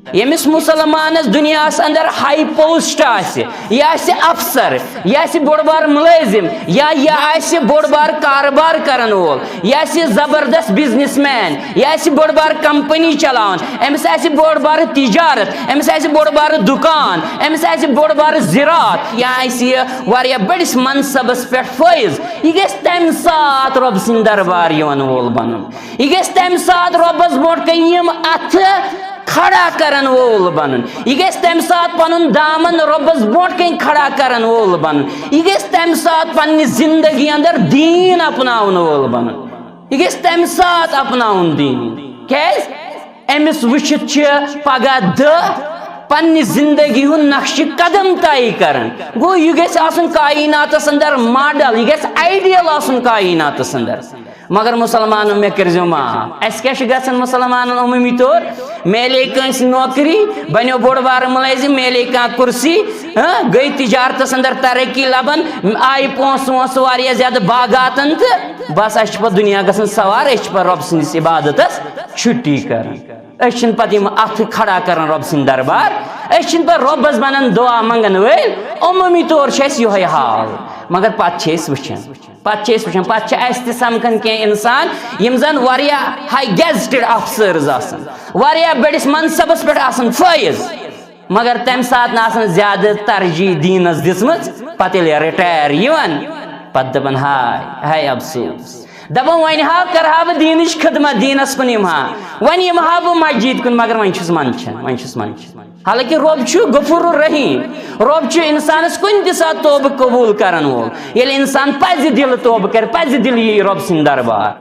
یمس مسلمانس دنیاس اندر high post افسر یہ بوڑ بار ملازم یہ بوڑ بار کاروبار کرن وول یہ زبردست بزنس مین یہ بوڑ بار کمپنی چلان امس بوڑ بار تجارت امس بوڑ بار دکان امس بوڑ بار زراعت یا بڑس منصبس پہ فائز یہ گھس تمہ سات رب سند دربار وول بن یہ گھس تمہ سات ربس برو کن ات کھڑا کرن وول بن یہ گھس تمہ سات پن دامن ربس برو کن کھڑا کرن وول بن یہ گھس تمہ سات پنہ زندگی اندر دین اپناون وول بن یہ گھس تمہ سات اپناون دین کیاز امس وچھت پگہ پنہ زندگی ہن نقش قدم طے کرن گو یہ گھس آسن کائناتس اندر ماڈل یہ گھس آئیڈیل آسن کائناتس اندر مگر مسلمانوں میں کرزو معاف اس کیا گھن مسلمانن عمومی طور میلے کنس نوکری بنو بوڑ بار ملازم میلے کان کرسی گئی تجارتس اندر ترقی لبن آئی پونس وونس واریاہ زیادہ باغاتن تو بس اس پہ دنیا گھن سوار اس پہ رب سندس عبادتس چھٹی کرن اچھن پتہ ات کھڑا کرن رب سند دربار اچھن پہ ربس بنن دعا منگن ول عمومی طور یہ حال مگر پتہ وچھان پتہ سمکھن کی انسان یم زن واریاہ ہائی گیزٹڈ افسرز آسن واریاہ بڑس منصبس پہ آسن فائز مگر تمہ سات نہ زیادہ ترجیح دینس دژمژ پتہ ییٚلہِ رِٹایر یِوان پتہ دپان ہائے ہائے افسوس دپان ون ہا کرہا بہ دینچ خدمت دینس کن یمہا ون یمہا بہ مسجد کن مگر ون چھس منچھان حالانکہ رب غفور الرحیم رب انسانس کن تہ سات توبہ قبول کرن وول ییٚلہِ انسان پزِ دل توبہ کر پزِ دل یی رب سند دربار